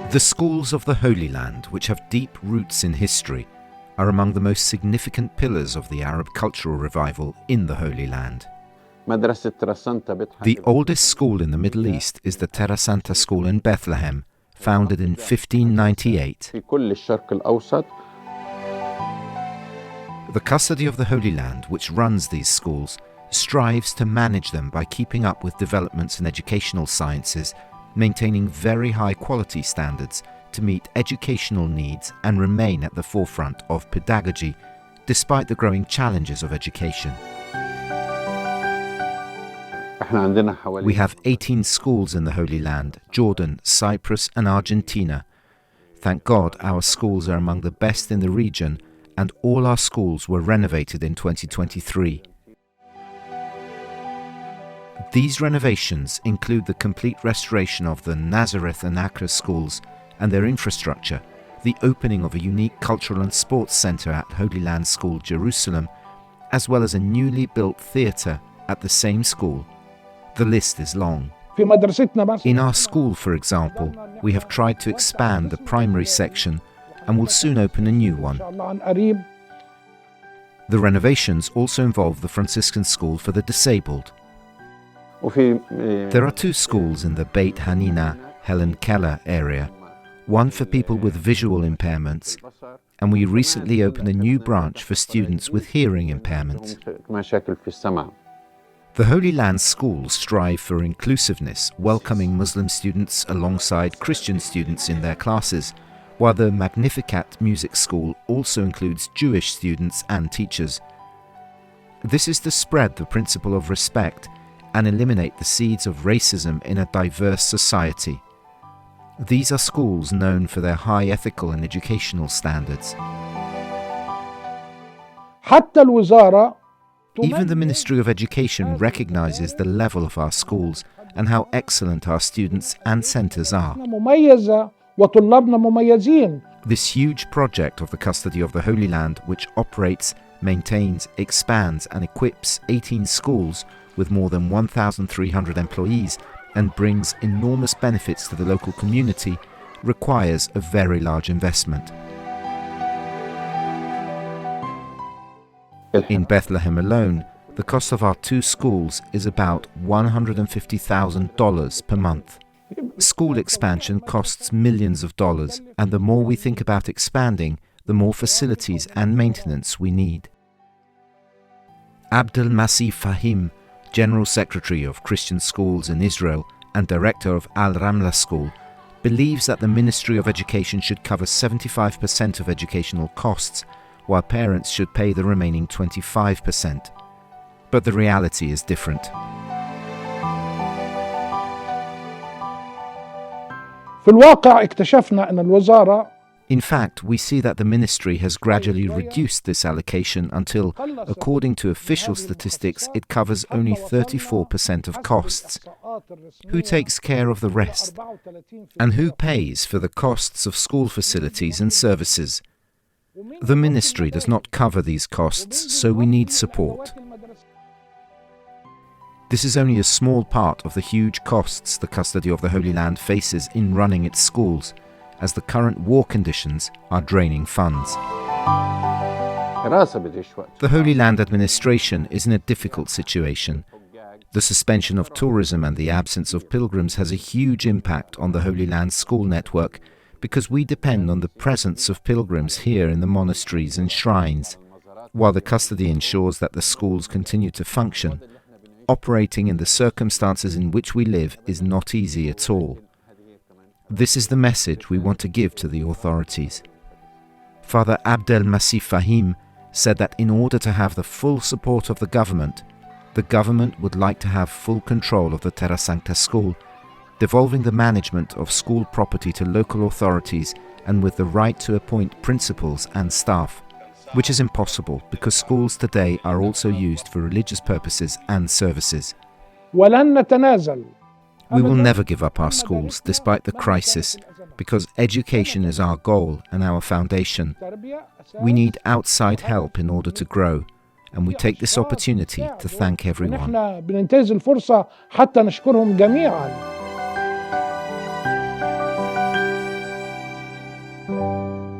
The schools of the Holy Land, which have deep roots in history, are among the most significant pillars of the Arab cultural revival in the Holy Land. The oldest school in the Middle East is the Terra Santa School in Bethlehem, founded in 1598. The custody of the Holy Land, which runs these schools, strives to manage them by keeping up with developments in educational sciences, maintaining very high quality standards to meet educational needs and remain at the forefront of pedagogy, despite the growing challenges of education. We have 18 schools in the Holy Land, Jordan, Cyprus and Argentina. Thank God our schools are among the best in the region, and all our schools were renovated in 2023. These renovations include the complete restoration of the Nazareth and Accra schools and their infrastructure, the opening of a unique cultural and sports centre at Holy Land School, Jerusalem, as well as a newly built theatre at the same school. The list is long. In our school, for example, we have tried to expand the primary section and will soon open a new one. The renovations also involve the Franciscan School for the Disabled. There are 2 schools in the Beit Hanina, Helen Keller area, one for people with visual impairments, and we recently opened a new branch for students with hearing impairments. The Holy Land schools strive for inclusiveness, welcoming Muslim students alongside Christian students in their classes, while the Magnificat Music School also includes Jewish students and teachers. This is to spread the principle of respect and eliminate the seeds of racism in a diverse society. These are schools known for their high ethical and educational standards. Even the Ministry of Education recognizes the level of our schools and how excellent our students and centers are. This huge project of the custody of the Holy Land, which operates, maintains, expands and equips 18 schools with more than 1,300 employees and brings enormous benefits to the local community, requires a very large investment. In Bethlehem alone, the cost of our 2 schools is about $150,000 per month. School expansion costs millions of dollars, and the more we think about expanding, the more facilities and maintenance we need. Abdel Masih Fahim, General Secretary of Christian Schools in Israel and Director of Al-Ramla School, believes that the Ministry of Education should cover 75% of educational costs, while parents should pay the remaining 25%. But the reality is different. In fact, we see that the ministry has gradually reduced this allocation until, according to official statistics, it covers only 34% of costs. Who takes care of the rest? And who pays for the costs of school facilities and services? The ministry does not cover these costs, so we need support. This is only a small part of the huge costs the custody of the Holy Land faces in running its schools, as the current war conditions are draining funds. The Holy Land administration is in a difficult situation. The suspension of tourism and the absence of pilgrims has a huge impact on the Holy Land school network, because we depend on the presence of pilgrims here in the monasteries and shrines. While the custody ensures that the schools continue to function, operating in the circumstances in which we live is not easy at all. This is the message we want to give to the authorities. Father Abdel Masih Fahim said that in order to have the full support of the government would like to have full control of the Terra Santa School, devolving the management of school property to local authorities and with the right to appoint principals and staff, which is impossible because schools today are also used for religious purposes and services. We will never give up our schools despite the crisis, because education is our goal and our foundation. We need outside help in order to grow, and we take this opportunity to thank everyone. you.